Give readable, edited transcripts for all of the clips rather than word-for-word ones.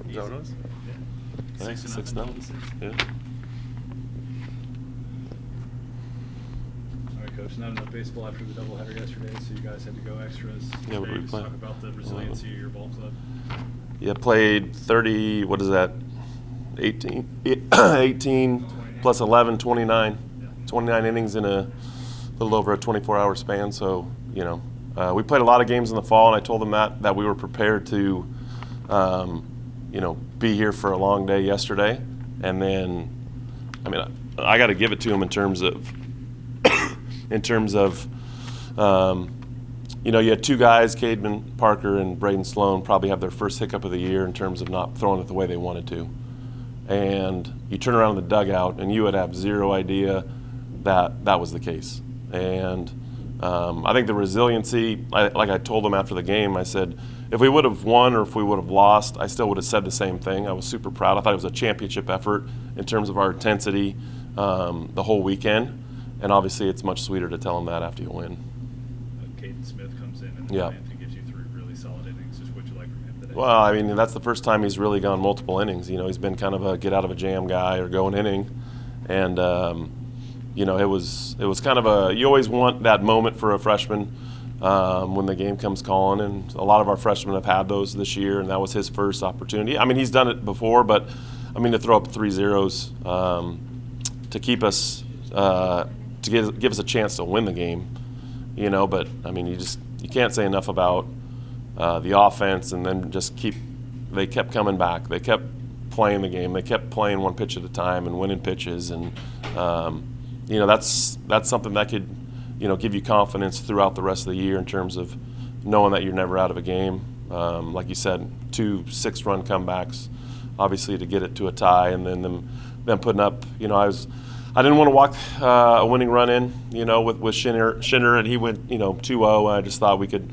Is that what it was? Yeah. 6-0. Yeah. All right, Coach. Not enough baseball after the doubleheader yesterday, so you guys had to go extras. Yeah, what did we Just play? talk about the resiliency of your ball club. Yeah, played 30, what is that, 18 plus 11, 29. 29 innings in a little over a 24-hour span. So, we played a lot of games in the fall, and I told them that we were prepared to, be here for a long day yesterday. And then, I got to give it to them in terms of, you had two guys, Cademan Parker and Braden Sloan, probably have their first hiccup of the year in terms of not throwing it the way they wanted to. And you turn around in the dugout, and you would have zero idea that was the case. And I think the resiliency, like I told them after the game, I said, if we would have won or if we would have lost, I still would have said the same thing. I was super proud. I thought it was a championship effort in terms of our intensity the whole weekend. And obviously it's much sweeter to tell them that after you win. Caden Smith comes in and gives you 3 really solid innings. Just what you like from him today? Well, that's the first time he's really gone multiple innings. He's been kind of a get out of a jam guy or go an inning. And, it was kind of you always want that moment for a freshman when the game comes calling. And a lot of our freshmen have had those this year, and that was his first opportunity. He's done it before, but, to throw up 3 zeros to keep us to give us a chance to win the game, But you can't say enough about the offense, and then they kept coming back. They kept playing the game. They kept playing one pitch at a time and winning pitches, and that's something that could give you confidence throughout the rest of the year in terms of knowing that you're never out of a game. Like you said, 2 6-run comebacks, obviously to get it to a tie, and then them putting up. I didn't want to walk a winning run in, with Schinner, and he went, 2-0. I just thought we could,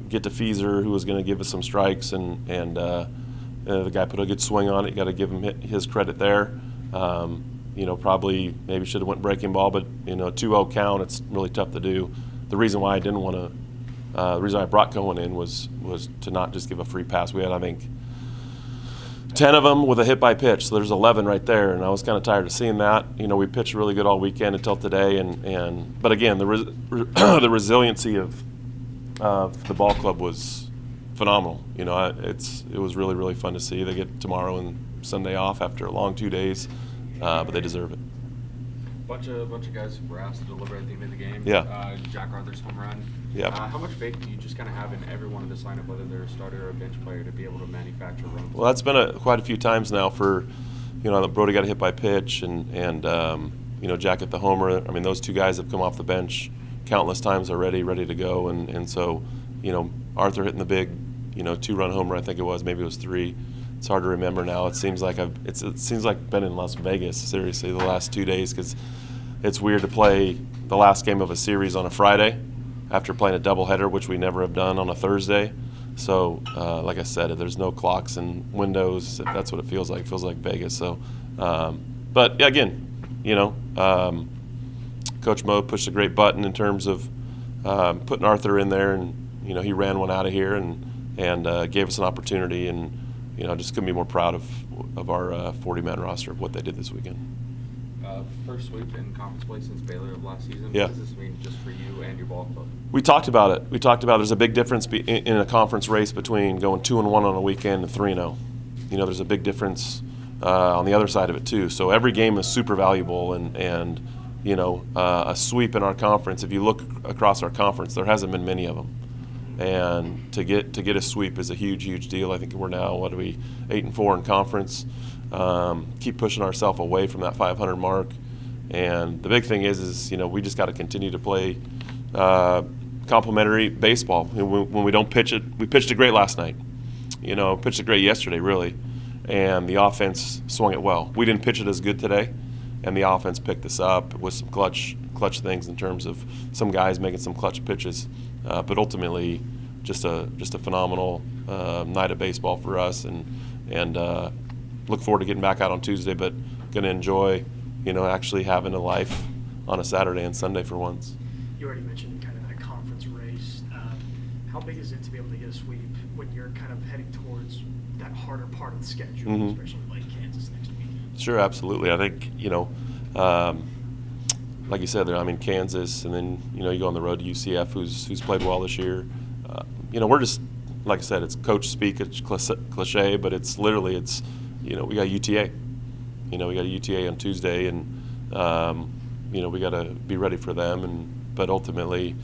get to Feezer, who was going to give us some strikes, and the guy put a good swing on it. You got to give him his credit there. Probably maybe should have went breaking ball, but 2-0 count, it's really tough to do. The reason why I didn't want to, the reason I brought Cohen in was to not just give a free pass. We had, I think, 10 of them with a hit by pitch, so there's 11 right there, and I was kind of tired of seeing that. We pitched really good all weekend until today, but again, the resiliency of the ball club was phenomenal. It was really, really fun to see. They get tomorrow and Sunday off after a long 2 days, but they deserve it. Bunch of guys were asked to deliver at the end of the game. Yeah. Jack Arthur's home run. Yeah. How much faith do you just kind of have in everyone in this lineup, whether they're a starter or a bench player, to be able to manufacture runs? Well, that's been quite a few times now for, Brody got a hit by pitch and Jack at the homer. Those 2 guys have come off the bench countless times already, ready to go. And so, Arthur hitting the big, 2-run homer, I think it was, maybe it was 3. It's hard to remember now. It seems like it seems like I've been in Las Vegas, seriously, the last 2 days, because it's weird to play the last game of a series on a Friday after playing a doubleheader, which we never have done on a Thursday. So, like I said, there's no clocks and windows. That's what it feels like. It feels like Vegas. So, but again, Coach Mo pushed a great button in terms of putting Arthur in there, and he ran one out of here and gave us an opportunity, and just couldn't be more proud of our 40-man roster of what they did this weekend. First sweep in conference play since Baylor of last season. Yeah. What does this mean just for you and your ball club? We talked about it. There's a big difference in a conference race between going 2-1 on a weekend and 3-0. There's a big difference on the other side of it too. So every game is super valuable, and a sweep in our conference. If you look across our conference, there hasn't been many of them. And to get a sweep is a huge deal. I think we're now 8-4 in conference. Keep pushing ourselves away from that 500 mark, and the big thing is we just got to continue to play complementary baseball. When we don't pitch it, we pitched it great last night. Pitched it great yesterday, really, and the offense swung it well. We didn't pitch it as good today, and the offense picked us up with some clutch things in terms of some guys making some clutch pitches. But ultimately, just a phenomenal night of baseball for us, and look forward to getting back out on Tuesday. But going to enjoy, actually having a life on a Saturday and Sunday for once. You already mentioned kind of that conference race. How how big is it to be able to get a sweep when you're kind of heading towards that harder part of the schedule, especially like Kansas next week? Sure, absolutely. I think, like you said there, I mean, Kansas, and then, you go on the road to UCF, who's played well this year. We're just, like I said, it's coach speak, it's cliche, but it's literally, we got UTA. We got a UTA on Tuesday, and, we got to be ready for them. But ultimately,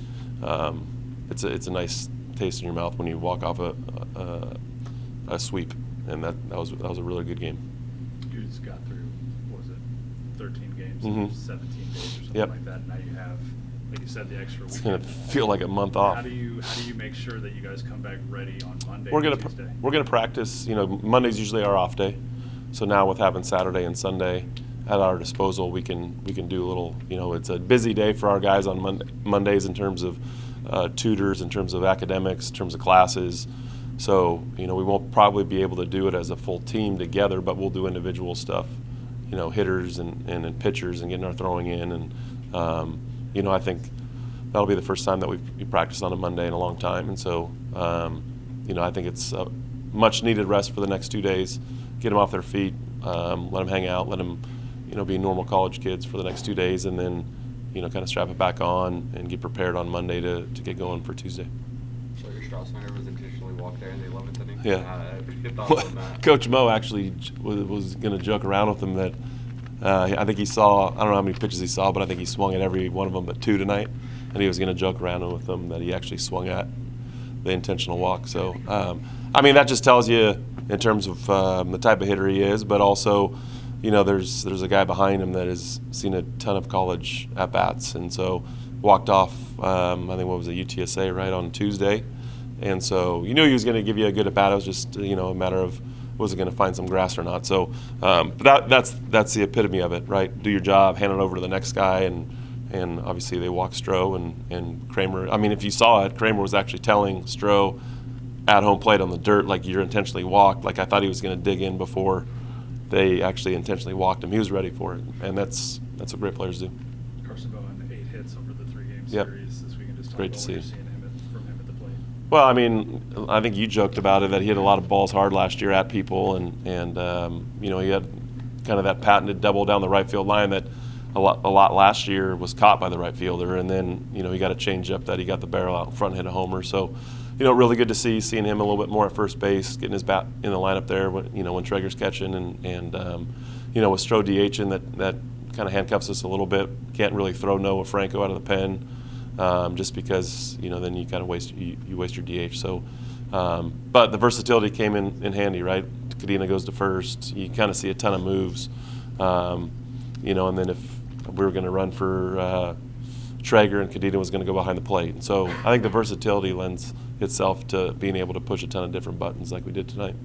it's a nice taste in your mouth when you walk off a sweep, and that was a really good game. You just got through, what was it, 13 games, 17 days or something like that. Now you have, like you said, the extra weekend. It's going to feel like a month off. How do you make sure that you guys come back ready on Monday We're and Tuesday? We're going to practice. Monday's usually our off day, so now with having Saturday and Sunday at our disposal, we can do a little. It's a busy day for our guys on Mondays in terms of tutors, in terms of academics, in terms of classes. So we won't probably be able to do it as a full team together, but we'll do individual stuff. Hitters and pitchers and getting our throwing in, and I think that'll be the first time that we practiced on a Monday in a long time, and so I think it's a much needed rest for the next 2 days. Get them off their feet, let them hang out, let them be normal college kids for the next 2 days, and then kind of strap it back on and get prepared on Monday to get going for Tuesday. So your Strauss-Meyer was intentionally walked there in the 11th inning? Yeah. Good thoughts on that. Coach Mo actually was going to joke around with him that I think he saw, I don't know how many pitches he saw, but I think he swung at every one of them but 2 tonight, and he was going to joke around with them that he actually swung at the intentional walk. So, that just tells you in terms of the type of hitter he is, but also, there's a guy behind him that has seen a ton of college at-bats, and so walked off, I think, what was it, UTSA, right, on Tuesday. And so you knew he was going to give you a good at-bat. It was just, a matter of was it going to find some grass or not. So but that's the epitome of it, right? Do your job, hand it over to the next guy, and obviously they walked Stroh and Cramer. I mean, if you saw it, Cramer was actually telling Stroh at home plate on the dirt, like, you're intentionally walked. Like, I thought he was going to dig in before they actually intentionally walked him. He was ready for it, and that's what great players do. Karson Bowen, 8 hits over the 3-game Yep. series this weekend. Just Great to about see. what you're seeing from him at the plate. Well, I think you joked about it, that he hit a lot of balls hard last year at people, and he had kind of that patented double down the right field line that a lot last year was caught by the right fielder, and then he got a change up that he got the barrel out in front and hit a homer. So really good to seeing him a little bit more at first base, getting his bat in the lineup there when Traeger's catching, and with Stroh DHing, that kind of handcuffs us a little bit. Can't really throw Noah Franco out of the pen. Just because then you kind of waste your DH. So, but the versatility came in handy, right? Kadena goes to first. You kind of see a ton of moves, and then if we were going to run for Traeger and Kadena was going to go behind the plate. And so I think the versatility lends itself to being able to push a ton of different buttons like we did tonight.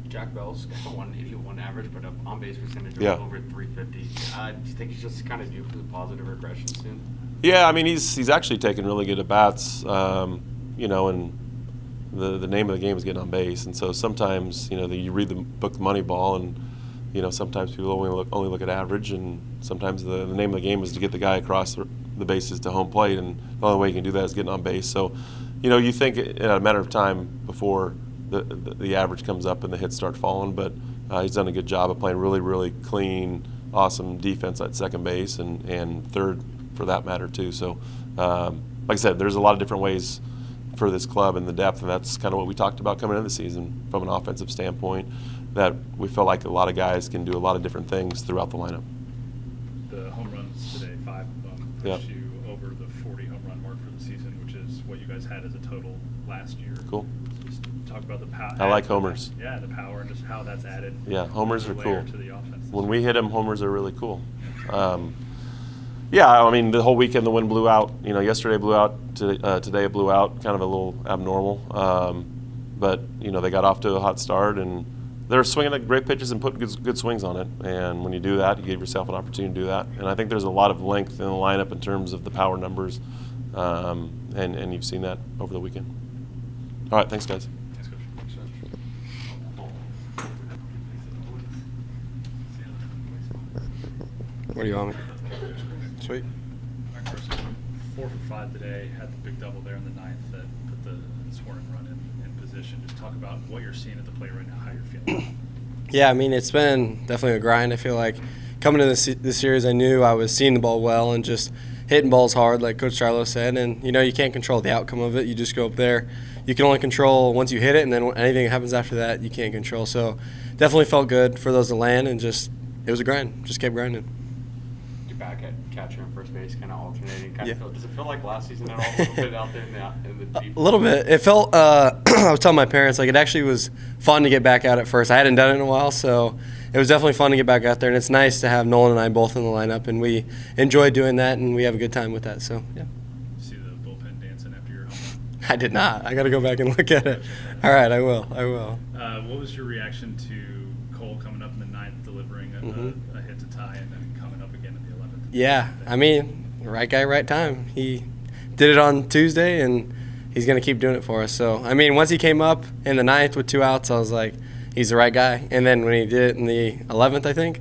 Jack Bell's got 181 average, but an on-base percentage of over 350. Do you think he's just kind of due for the positive regression soon? Yeah, he's actually taking really good at bats, and the name of the game is getting on base, and so sometimes you read the book Moneyball, and sometimes people only look at average, and sometimes the name of the game is to get the guy across the bases to home plate, and the only way you can do that is getting on base. So, you think in a matter of time before the average comes up and the hits start falling, but he's done a good job of playing really, really clean, awesome defense at second base and third, for that matter, too. So, like I said, there's a lot of different ways for this club and the depth, and that's kind of what we talked about coming into the season from an offensive standpoint, that we felt like a lot of guys can do a lot of different things throughout the lineup. The home runs today, 5 of them, pushed you over the 40 home run mark for the season, which is what you guys had as a total last year. Cool. Just talk about the power. I like homers. Yeah, the power and just how that's added. Yeah, homers are cool. To the offense. When we hit them, homers are really cool. Yeah, the whole weekend the wind blew out. Yesterday blew out. Today it blew out. Kind of a little abnormal. But they got off to a hot start, and they're swinging at great pitches and putting good swings on it. And when you do that, you give yourself an opportunity to do that. And I think there's a lot of length in the lineup in terms of the power numbers, and you've seen that over the weekend. All right, thanks, guys. Thanks, Coach. What do you want? Sweet. All right, Karson, 4 for 5 today. Had the big double there in the 9th that put put the scoring run in position. Just talk about what you're seeing at the plate right now, how you're feeling. Yeah, I mean, it's been definitely a grind. I feel like coming to this series, I knew I was seeing the ball well and just hitting balls hard, like Coach Saarloos said. And, you can't control the outcome of it. You just go up there. You can only control once you hit it, and then anything that happens after that, you can't control. So definitely felt good for those to land, and just it was a grind. Just kept grinding. You're back at catcher and first base, kind of alternating. Yeah. Does it feel like last season at all, a little bit out there in the deep? A little bit. It felt, I was telling my parents, like, it actually was fun to get back out at first. I hadn't done it in a while, so it was definitely fun to get back out there. And it's nice to have Nolan and I both in the lineup, and we enjoy doing that, and we have a good time with that. So, yeah. See the bullpen dancing after your home run? I did not. I got to go back and look at it. All right, I will. What was your reaction to Cole coming up in the ninth, delivering a hit to tie, and then coming up again in the 11th? Yeah, I mean, right guy, right time. He did it on Tuesday, and he's going to keep doing it for us. So, I mean, once he came up in the ninth with 2 outs, I was like, he's the right guy. And then when he did it in the 11th, I think,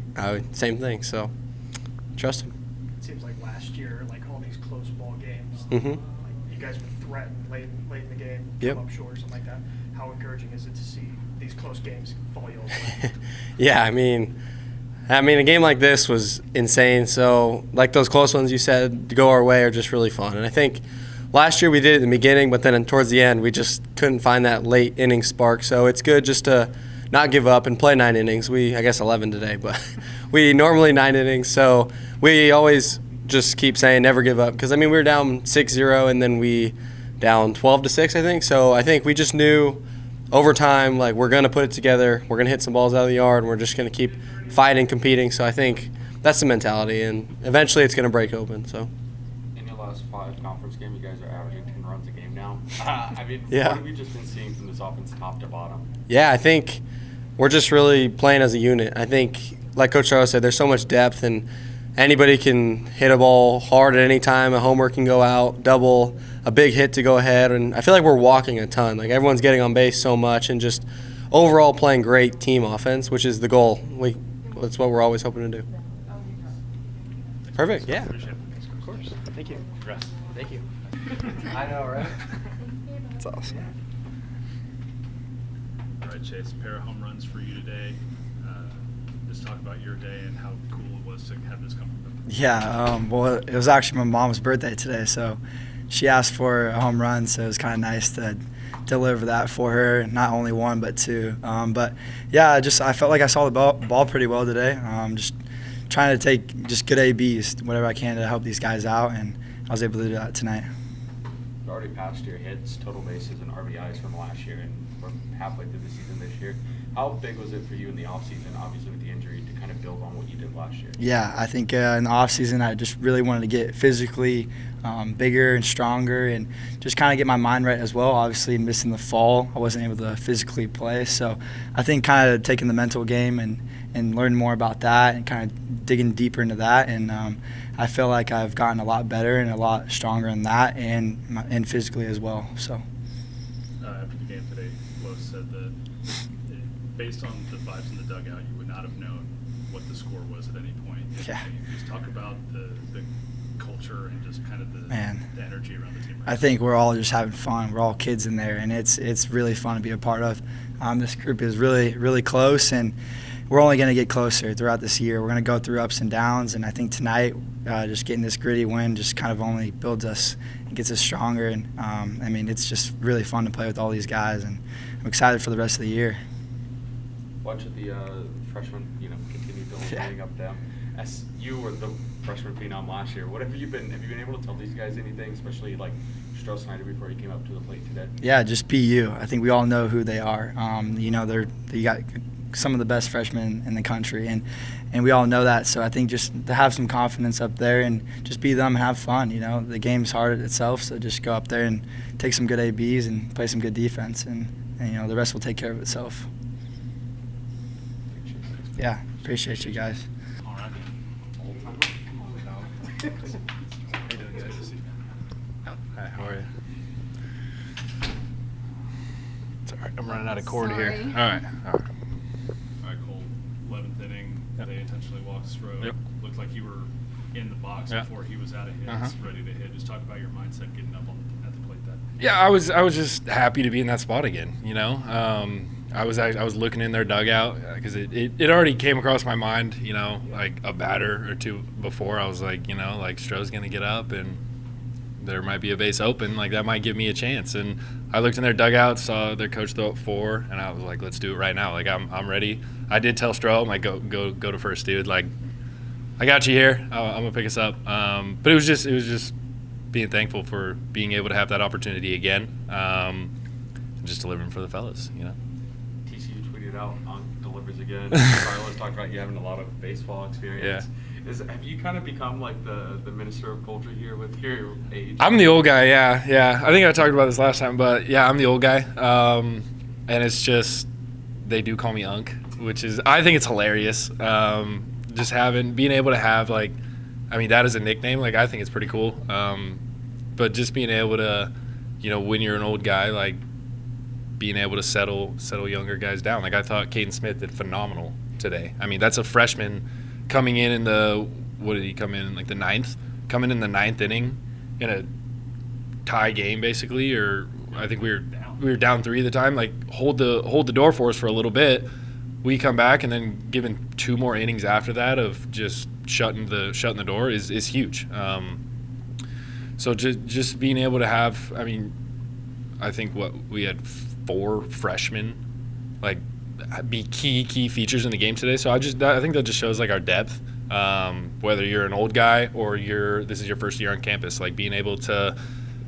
same thing. So, trust him. It seems like last year, like all these close ball games, Mhm. like you guys would threaten late in the game, Yep. come up short or something like that. How encouraging is it to see these close games fall y'all's way? Yeah, I mean, a game like this was insane. So, like those close ones you said to go our way are just really fun. And I think last year we did it in the beginning, but then towards the end we just couldn't find that late inning spark. So it's good just to not give up and play 9 innings. I guess 11 today, but we normally 9 innings. So we always just keep saying never give up. Because, I mean, we were down 6-0 and then we down 12-6, I think. So I think we just knew over time, like, we're going to put it together. We're going to hit some balls out of the yard, and we're just going to keep fighting, competing. So I think that's the mentality, and eventually it's going to break open. So. In your last 5 conference games, you guys are averaging 10 runs a game now. I mean, Yeah. What have you just been seeing from this offense top to bottom? Yeah, I think we're just really playing as a unit. I think, like Coach Saarloos said, there's so much depth, and anybody can hit a ball hard at any time. A homer can go out, double, a big hit to go ahead. And I feel like we're walking a ton. Like, everyone's getting on base so much, and just overall playing great team offense, which is the goal. That's what we're always hoping to do. Perfect, yeah. Appreciate it. Of course. Thank you. Congrats. Thank you. I know, right? It's awesome. All right, Chase, a pair of home runs for you today. Just talk about your day and how cool it was to have this come from them. Yeah, well, it was actually my mom's birthday today, so she asked for a home run, so it was kind of nice to deliver that for her, not only 1 but 2. But yeah, I felt like I saw the ball pretty well today. Just trying to take just good ABs, whatever I can to help these guys out, and I was able to do that tonight. You already passed your hits, total bases, and RBIs from last year, and we're halfway through the season this year. How big was it for you in the offseason, obviously with the injury, to kind of build on what you did last year? Yeah, I think in the offseason I just really wanted to get physically bigger and stronger, and just kind of get my mind right as well. Obviously, missing the fall, I wasn't able to physically play. So I think kind of taking the mental game and learning more about that and kind of digging deeper into that. And I feel like I've gotten a lot better and a lot stronger in that and physically as well. So. After the game today, Los said that based on the vibes in the dugout, you would not have known what the score was at any point. Yeah. Just talk about the culture and just kind of the energy around the team. I think we're all just having fun. We're all kids in there, and it's really fun to be a part of. This group is really, really close, and we're only going to get closer throughout this year. We're going to go through ups and downs, and I think tonight just getting this gritty win just kind of only builds us and gets us stronger. And, I mean, it's just really fun to play with all these guys, and I'm excited for the rest of the year. Watch the freshmen, continue building up them. As you were the freshman phenom last year, have you been able to tell these guys anything, especially like Stroh-Snyder before he came up to the plate today? Yeah, just be you. I think we all know who they are. They got some of the best freshmen in the country, and we all know that. So I think just to have some confidence up there and just be them and have fun. The game's hard itself, so just go up there and take some good ABs and play some good defense, and the rest will take care of itself. Yeah, appreciate you guys. All right. How you doing, guys? Hi, how are you? It's all right. I'm running out of cord here. Sorry. All right. All right, Cole. 11th inning. Yep. They intentionally walked Stroh. Yep. Looked like you were in the box Yeah. before he was out of hits, ready to hit. Just talk about your mindset getting up at the plate. Yeah, I was just happy to be in that spot again. I was looking in their dugout because it already came across my mind. Like a batter or two before, I was like, like Stroh's gonna get up and there might be a base open. Like that might give me a chance. And I looked in their dugout, saw their coach throw up 4, and I was like, let's do it right now. Like I'm ready. I did tell Stroh, I'm like, go to first, dude. Like I got you here. I'm gonna pick us up. But it was just being thankful for being able to have that opportunity again. Just delivering for the fellas. TCU tweeted out on delivers again. Saarloos talked about you having a lot of baseball experience. Have you kind of become like the minister of culture here with your age? I'm the old guy, yeah. I think I talked about this last time, but yeah, I'm the old guy. And it's just they do call me Unk, which is I think it's hilarious. Just being able to have that is a nickname. Like I think it's pretty cool. But just being able to, when you're an old guy, like being able to settle younger guys down. Like I thought Caden Smith did phenomenal today. I mean, that's a freshman coming in what did he come in like the 9th? Coming in the 9th inning in a tie game basically, or I think we were down 3 at the time. Like hold the door for us for a little bit. We come back and then giving 2 more innings after that of just shutting the door is huge. So just being able to have, I think we had 4 freshmen like be key features in the game today. So I think that just shows like our depth. Whether you're an old guy or this is your first year on campus, like being able to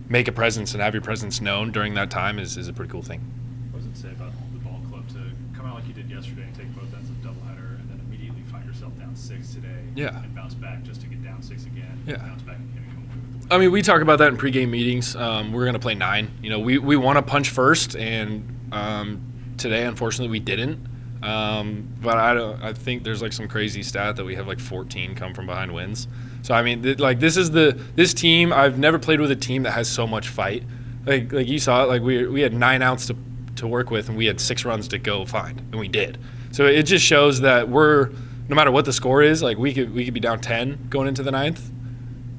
make a presence and have your presence known during that time is a pretty cool thing. What does it say about the ball club to come out like you did yesterday and take both ends of doubleheader and then immediately find yourself down 6 today? Yeah. And bounce back just to get down 6 again. Yeah. Bounce back again and come away with the win. We talk about that in pregame meetings. We're going to play 9. We want to punch first, and today, unfortunately, we didn't. But I think there's like some crazy stat that we have like 14 come from behind wins. So this team. I've never played with a team that has so much fight. Like you saw it. Like we had 9 outs to work with, and we had 6 runs to go find, and we did. So it just shows that no matter what the score is, like we could be down 10 going into the 9th.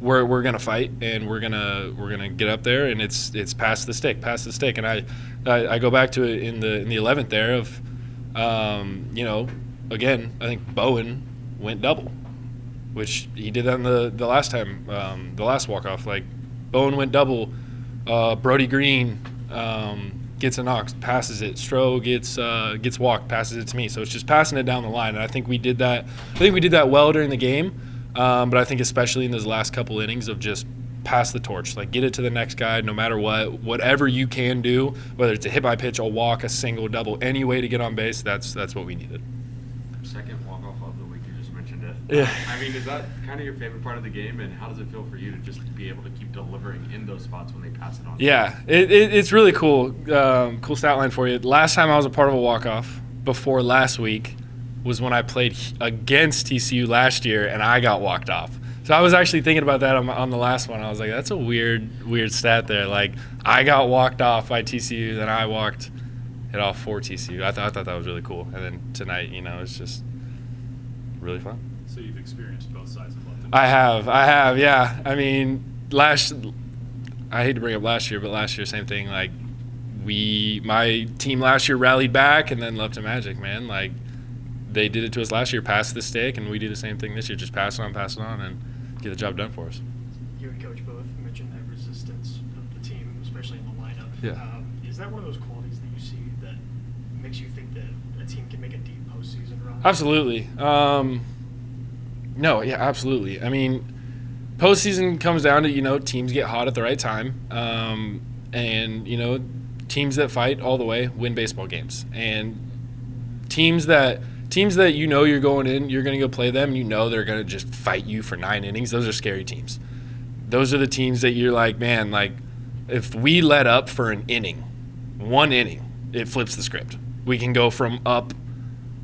We're gonna fight, and we're gonna get up there, and it's pass the stick, and I go back to it in the 11th there of, again I think Bowen went double, which he did that in the last time, the last walk off. Like Bowen went double, Brody Green gets a knock, passes it, Stroh gets walked, passes it to me. So it's just passing it down the line, and I think we did that. I think we did that well during the game. But I think especially in those last couple innings of just pass the torch, like get it to the next guy, no matter whatever you can do, whether it's a hit by pitch, a walk, a single, double, any way to get on base. That's what we needed. Second walk off of the week, you just mentioned it. Yeah. Is that kind of your favorite part of the game, and how does it feel for you to just be able to keep delivering in those spots when they pass it on? Yeah, it's really cool. Cool stat line for you. Last time I was a part of a walk off before last week was when I played against TCU last year, and I got walked off. So I was actually thinking about that on the last one. I was like, that's a weird stat there. Like, I got walked off by TCU, then I walked it off for TCU. I thought that was really cool. And then tonight, it's just really fun. So you've experienced both sides of left and I have, yeah. I hate to bring up last year, but last year, same thing. Like, my team last year rallied back and then left to Magic, man. Like, they did it to us last year, pass the stick, and we do the same thing this year, just pass it on, and get the job done for us. You and Coach both mentioned that resistance of the team, especially in the lineup. Yeah. Is that one of those qualities that you see that makes you think that a team can make a deep postseason run? Absolutely. No, yeah, absolutely. Postseason comes down to, teams get hot at the right time, and, teams that fight all the way win baseball games. And teams that you're going in, you're going to go play them, they're going to just fight you for 9 innings. Those are scary teams. Those are the teams that you're like, man, like if we let up for one inning, it flips the script. We can go from up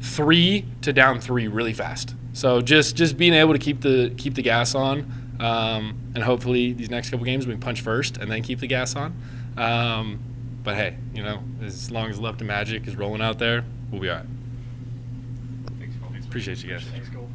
3 to down 3 really fast. So just being able to keep the gas on, and hopefully these next couple games we can punch first and then keep the gas on. But hey, as long as Left and Magic is rolling out there, we'll be all right. Thanks, Cole. Appreciate you guys. Thanks, Cole.